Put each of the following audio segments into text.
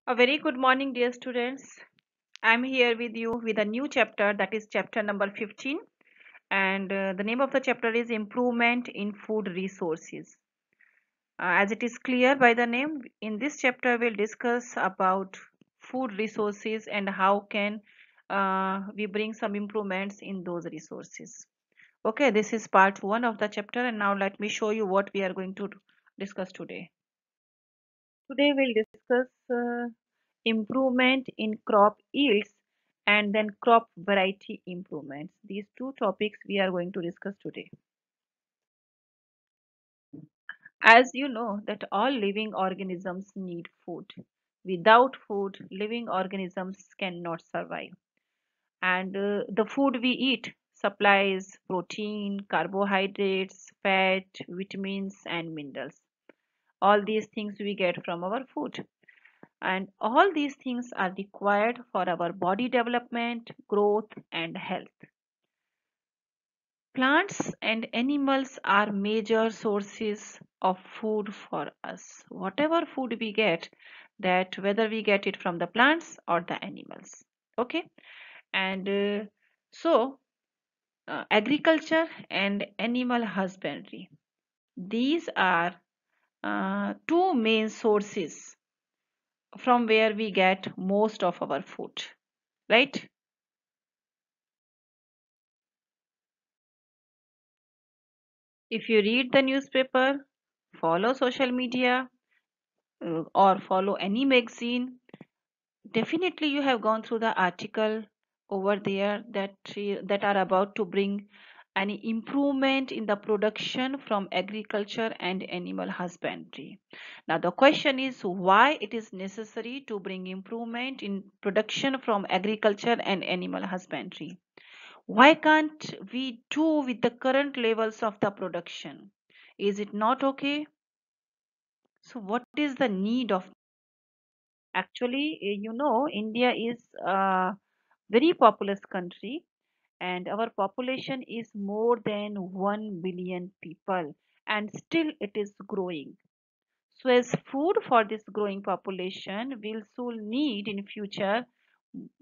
A very good morning, dear students. I'm here with you with a new chapter, that is chapter number 15. And the name of the chapter is Improvement in Food Resources. As it is clear by the name, in this chapter we'll discuss about food resources and how can we bring some improvements in those resources. Okay, this is part 1 of the chapter, and now let me show you what we are going to discuss today. Today we'll discuss improvement in crop yields and then crop variety improvements. These two topics we are going to discuss today. As you know that all living organisms need food. Without food, living organisms cannot survive. And the food we eat supplies protein, carbohydrates, fat, vitamins, and minerals. All these things we get from our food. And all these things are required for our body development, growth, and health. Plants and animals are major sources of food for us. Whatever food we get, that whether we get it from the plants or the animals. Okay, and agriculture and animal husbandry. These are two main sources from where we get most of our food, right? If you read the newspaper, follow social media, or follow any magazine, definitely you have gone through the article over there that are about to bring an improvement in the production from agriculture and animal husbandry. Now the question is why it is necessary to bring improvement in production from agriculture and animal husbandry. Why can't we do with the current levels of the production? Is it not okay? So what is the need of actually, India is a very populous country and our population is more than 1 billion people and still it is growing. So as food for this growing population, we'll soon need in future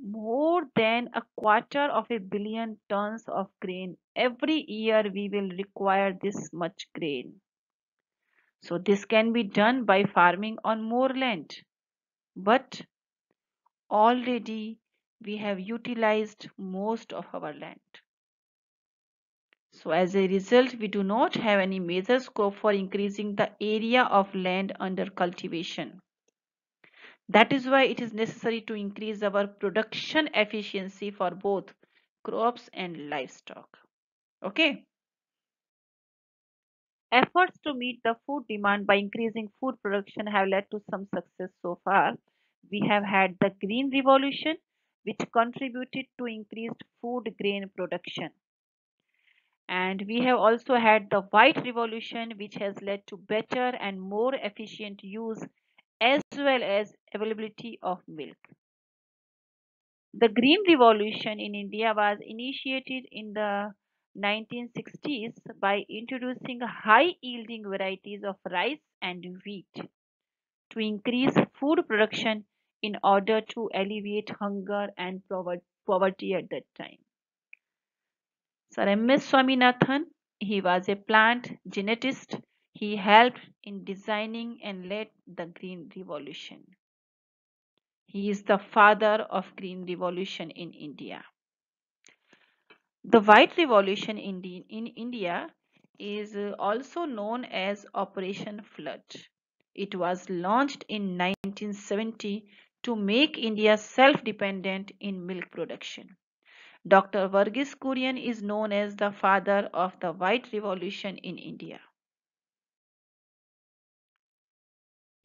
more than a quarter of a billion tons of grain. Every year we will require this much grain. So this can be done by farming on more land. But already we have utilized most of our land. So as a result, we do not have any major scope for increasing the area of land under cultivation. That is why it is necessary to increase our production efficiency for both crops and livestock. Okay. Efforts to meet the food demand by increasing food production have led to some success so far. We have had the Green Revolution, which contributed to increased food grain production. And we have also had the White Revolution, which has led to better and more efficient use as well as availability of milk. The Green Revolution in India was initiated in the 1960s by introducing high yielding varieties of rice and wheat to increase food production in order to alleviate hunger and poverty at that time. Sir M.S. Swaminathan, he was a plant genetist. He helped in designing and led the Green Revolution. He is the father of Green Revolution in India. The White Revolution in India is also known as Operation Flood. It was launched in 1970 to make India self-dependent in milk production. Dr. Varghese Kurian is known as the father of the White Revolution in India.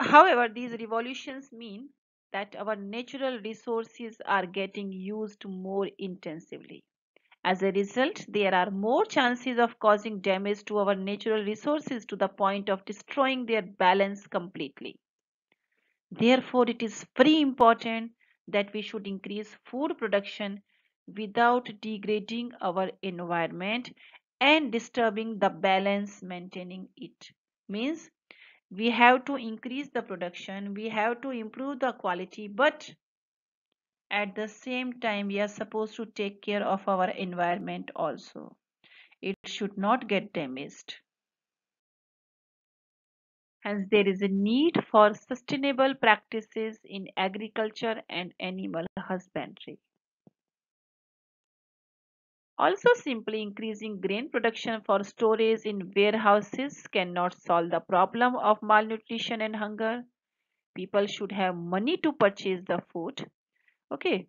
However, these revolutions mean that our natural resources are getting used more intensively. As a result, there are more chances of causing damage to our natural resources to the point of destroying their balance completely. Therefore, it is very important that we should increase food production without degrading our environment and disturbing the balance maintaining it. Means We have to increase the production, we have to improve the quality, but at the same time, we are supposed to take care of our environment also. It should not get damaged. Hence, there is a need for sustainable practices in agriculture and animal husbandry. Also, simply increasing grain production for storage in warehouses cannot solve the problem of malnutrition and hunger. People should have money to purchase the food. Okay,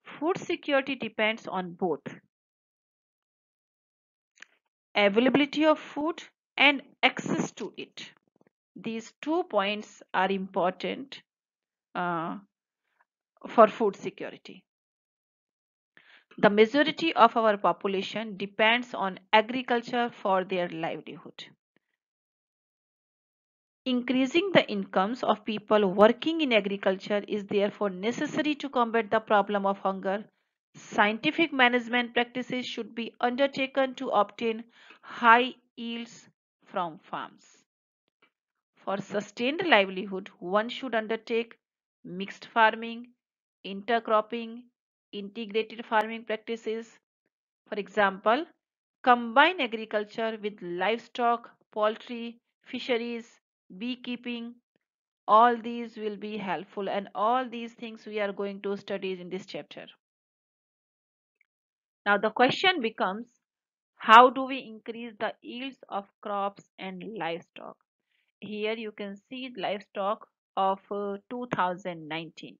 food security depends on both availability of food and access to it. These 2 points are important uh, for food security. The majority of our population depends on agriculture for their livelihood. Increasing the incomes of people working in agriculture is therefore necessary to combat the problem of hunger. Scientific management practices should be undertaken to obtain high yields from farms. For sustained livelihood, one should undertake mixed farming, intercropping, integrated farming practices. For example, combine agriculture with livestock, poultry, fisheries, beekeeping. All these will be helpful, and all these things we are going to study in this chapter. Now, the question becomes, how do we increase the yields of crops and livestock? Here you can see livestock of 2019.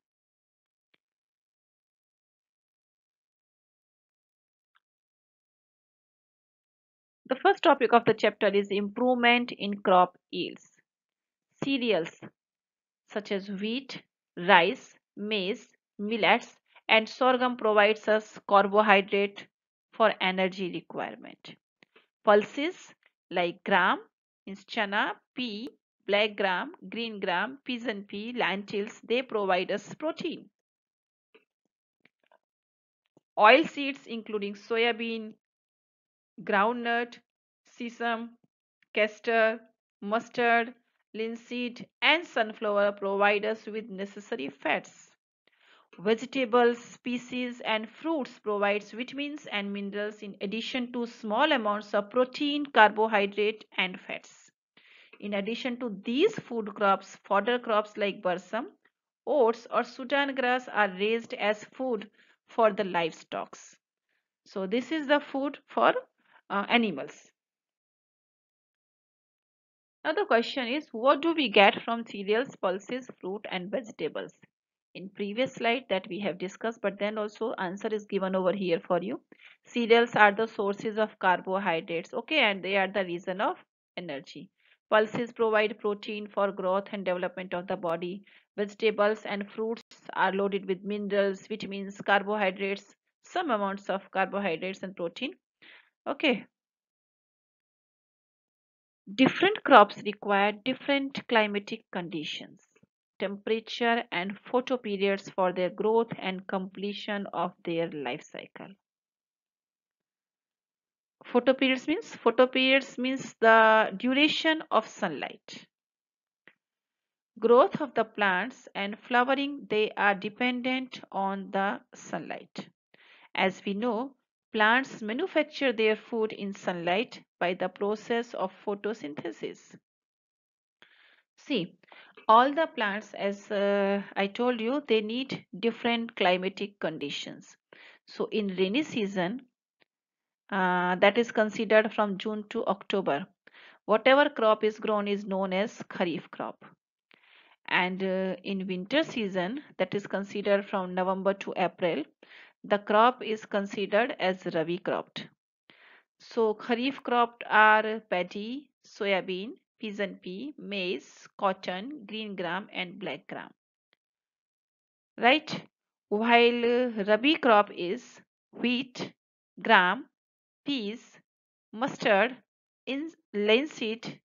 The first topic of the chapter is improvement in crop yields. Cereals such as wheat, rice, maize, millets, and sorghum provides us carbohydrate for energy requirement. Pulses like gram, means chana, pea, black gram, green gram, pigeon pea, lentils, they provide us protein. Oil seeds including soybean, groundnut, sesame, castor, mustard, linseed, and sunflower provide us with necessary fats. Vegetables, species, and fruits provides vitamins and minerals in addition to small amounts of protein, carbohydrate, and fats. In addition to these food crops, fodder crops like barsam, oats, or Sudan grass are raised as food for the livestock. So this is the food for animals. Now the question is, what do we get from cereals, pulses, fruit and vegetables? In previous slide that we have discussed, but then also answer is given over here for you. Cereals are the sources of carbohydrates, okay, and they are the reason of energy. Pulses provide protein for growth and development of the body. Vegetables and fruits are loaded with minerals, vitamins, carbohydrates, some amounts of carbohydrates and protein. Okay, different crops require different climatic conditions, temperature, and photoperiods for their growth and completion of their life cycle. Photoperiods means the duration of sunlight. Growth of the plants and flowering, they are dependent on the sunlight. As we know, plants manufacture their food in sunlight by the process of photosynthesis. See, all the plants, as I told you, they need different climatic conditions. So in rainy season, that is considered from June to October, whatever crop is grown is known as Kharif crop. And in winter season, that is considered from November to April, the crop is considered as Rabi cropped. So Kharif cropped are paddy, soybean, pigeon pea, maize, cotton, green gram and black gram. Right? While Rabi crop is wheat, gram, peas, mustard, linseed,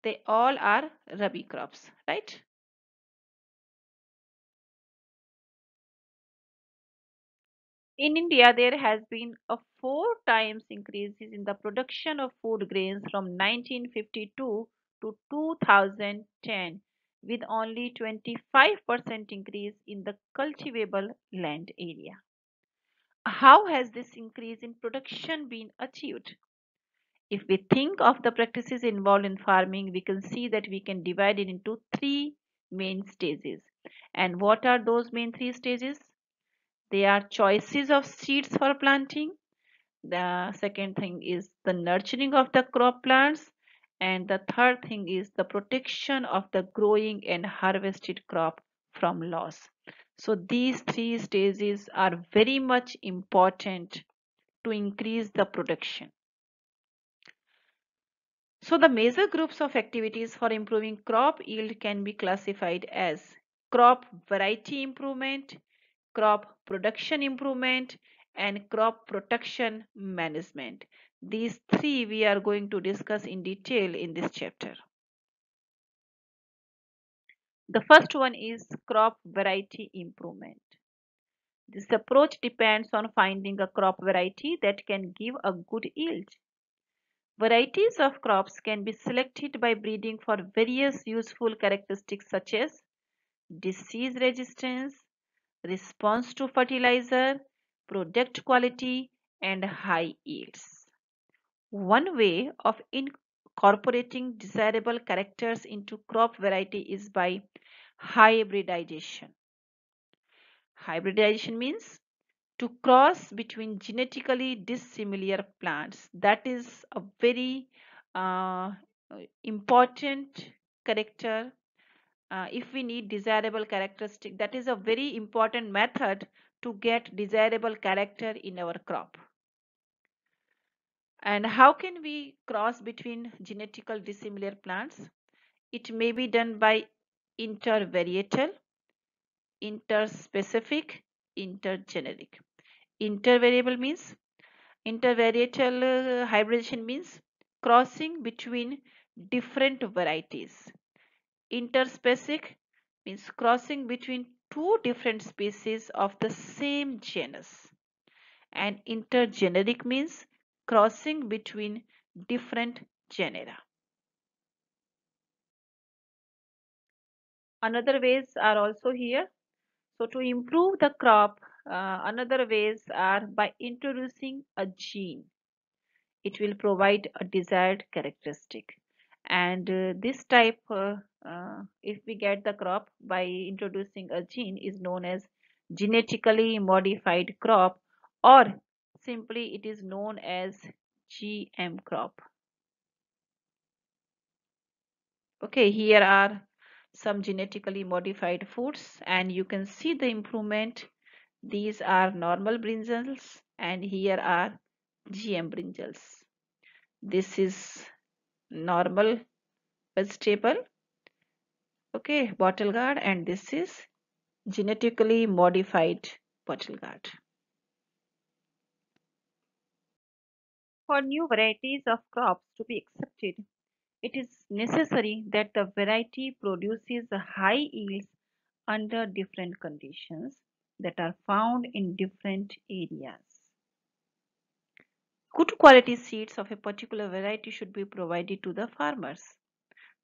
they all are Rabi crops, right? In India, there has been a 4 times increases in the production of food grains from 1952 to 2010 with only 25% increase in the cultivable land area. How has this increase in production been achieved? If we think of the practices involved in farming, we can see that we can divide it into three main stages. And what are those main three stages? They are choices of seeds for planting. The second thing is the nurturing of the crop plants. And the third thing is the protection of the growing and harvested crop from loss. So these three stages are very much important to increase the production. So the major groups of activities for improving crop yield can be classified as crop variety improvement, crop production improvement, and crop protection management. These three we are going to discuss in detail in this chapter. The first one is crop variety improvement. This approach depends on finding a crop variety that can give a good yield. Varieties of crops can be selected by breeding for various useful characteristics such as disease resistance, response to fertilizer, product quality, and high yields. One way of incorporating desirable characters into crop variety is by hybridization. Hybridization means to cross between genetically dissimilar plants. That is a very uh, important character. If we need desirable characteristic, that is a very important method to get desirable character in our crop. And how can we cross between genetical dissimilar plants? It may be done by intervarietal, interspecific, intergeneric. Intervariable means intervarietal hybridization means crossing between different varieties. Interspecific means crossing between two different species of the same genus. And intergeneric means crossing between different genera. Another ways are also here. So to improve the crop, another ways are by introducing a gene. It will provide a desired characteristic. And this type, if we get the crop by introducing a gene, is known as genetically modified crop, or simply it is known as GM crop. Okay, here are some genetically modified foods, and you can see the improvement. These are normal brinjals, and here are GM brinjals. This is normal vegetable, okay, bottle gourd, and this is genetically modified bottle gourd. For new varieties of crops to be accepted, it is necessary that the variety produces high yields under different conditions that are found in different areas. Good quality seeds of a particular variety should be provided to the farmers.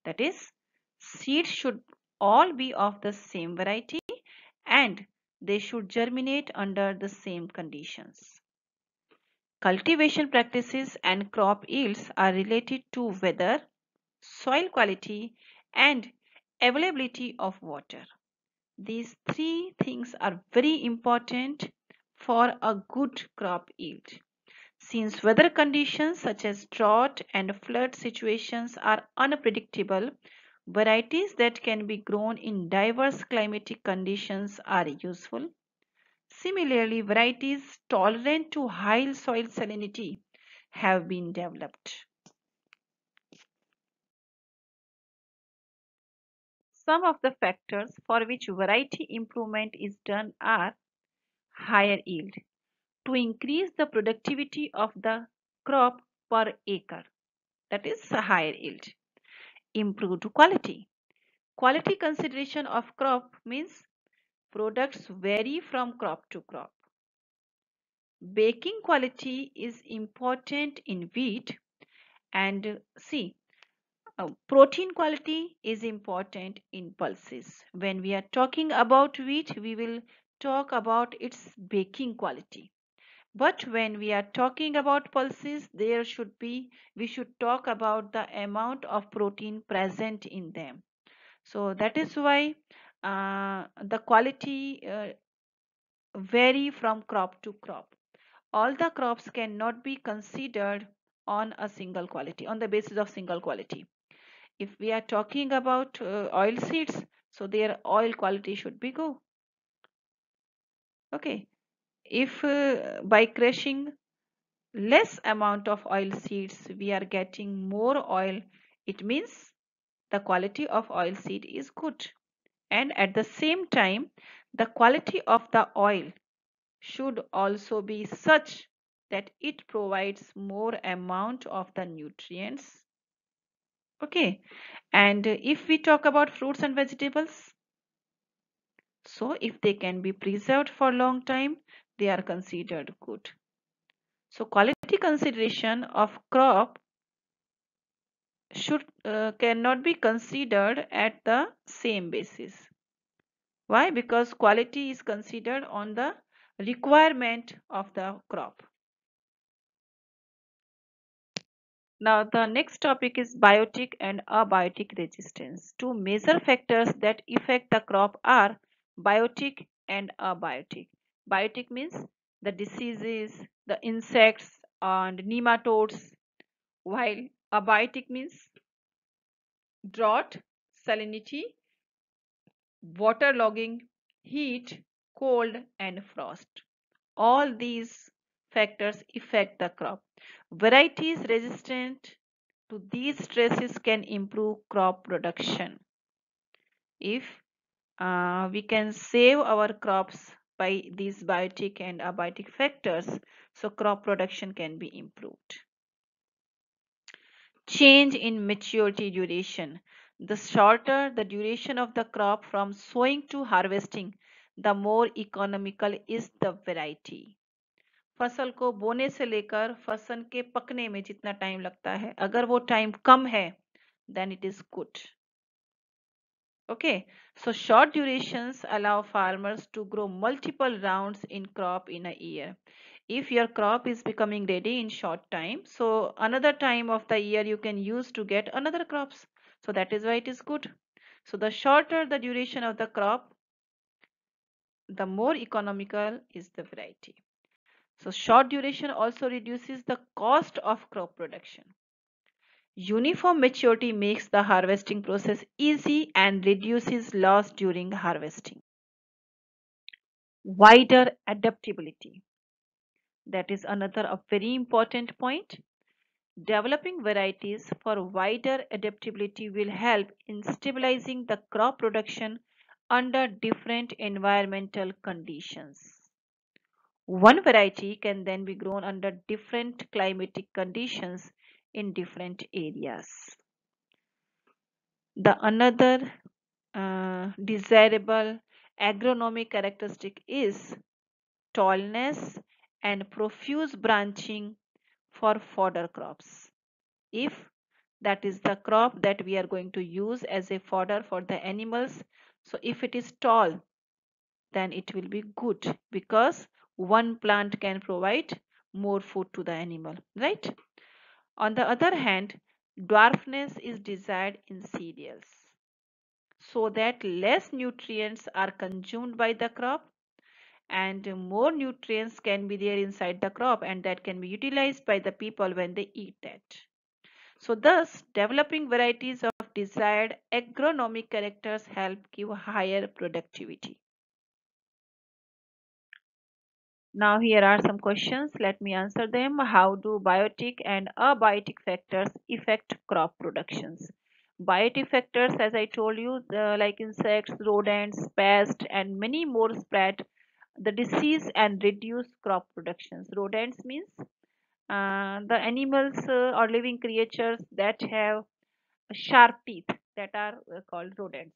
That is, seeds should all be of the same variety and they should germinate under the same conditions. Cultivation practices and crop yields are related to weather, soil quality, and availability of water. These three things are very important for a good crop yield. Since weather conditions such as drought and flood situations are unpredictable, varieties that can be grown in diverse climatic conditions are useful. Similarly, varieties tolerant to high soil salinity have been developed. Some of the factors for which variety improvement is done are higher yield to increase the productivity of the crop per acre, that is a higher yield. Improved quality. Quality consideration of crop means products vary from crop to crop. Baking quality is important in wheat, and see, Protein quality is important in pulses. When we are talking about wheat, we will talk about its baking quality. But when we are talking about pulses, we should talk about the amount of protein present in them. So that is why the quality vary from crop to crop. All the crops cannot be considered on a single quality, on the basis of single quality. If we are talking about oil seeds, so their oil quality should be good. Okay. If by crushing less amount of oil seeds we are getting more oil, it means the quality of oil seed is good. And at the same time, the quality of the oil should also be such that it provides more amount of the nutrients. Okay. And if we talk about fruits and vegetables, so if they can be preserved for a long time, they are considered good. So quality consideration of crop should cannot be considered at the same basis. Why? Because quality is considered on the requirement of the crop. Now the next topic is biotic and abiotic resistance. Two major factors that affect the crop are biotic and abiotic. Biotic means the diseases, the insects and nematodes, while abiotic means drought, salinity, waterlogging, heat, cold, and frost. All these factors affect the crop. Varieties resistant to these stresses can improve crop production. If we can save our crops by these biotic and abiotic factors, so crop production can be improved. Change in maturity duration. The shorter the duration of the crop from sowing to harvesting, the more economical is the variety. फसल को बोने से लेकर फसल के पकने में जितना टाइम लगता है, अगर वो टाइम कम है, then it is good. Okay, so short durations allow farmers to grow multiple rounds in crop in a year. If your crop is becoming ready in short time, so another time of the year you can use to get another crops. So that is why it is good. So the shorter the duration of the crop, the more economical is the variety. So short duration also reduces the cost of crop production. Uniform maturity makes the harvesting process easy and reduces loss during harvesting. Wider adaptability. That is another a very important point. Developing varieties for wider adaptability will help in stabilizing the crop production under different environmental conditions. One variety can then be grown under different climatic conditions in different areas. The another desirable agronomic characteristic is tallness and profuse branching for fodder crops. If that is the crop that we are going to use as a fodder for the animals, so if it is tall, then it will be good because one plant can provide more food to the animal, right? On the other hand, dwarfness is desired in cereals so that less nutrients are consumed by the crop and more nutrients can be there inside the crop and that can be utilized by the people when they eat that. So thus developing varieties of desired agronomic characters help give higher productivity. Now here are some questions. Let me answer them. How do biotic and abiotic factors affect crop productions? Biotic factors, as I told you, like insects, rodents, pests, and many more spread the disease and reduce crop productions. Rodents means the animals or living creatures that have sharp teeth that are called rodents.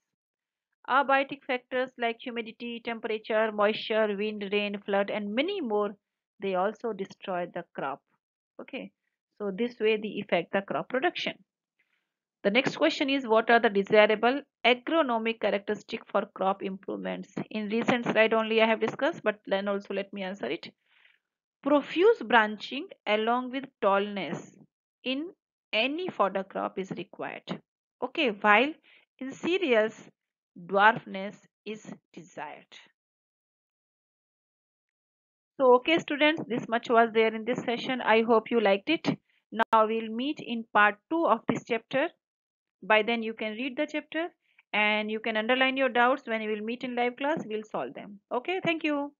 Abiotic factors like humidity, temperature, moisture, wind, rain, flood, and many more, they also destroy the crop. Okay, so this way they affect the crop production. The next question is, what are the desirable agronomic characteristics for crop improvements? In recent slide only I have discussed, but then also let me answer it. Profuse branching along with tallness in any fodder crop is required. Okay, while in cereals, dwarfness is desired. So, okay, students, this much was there in this session. I hope you liked it. Now we'll meet in part 2 of this chapter. By then, you can read the chapter and you can underline your doubts. When you will meet in live class, we'll solve them. Okay, thank you.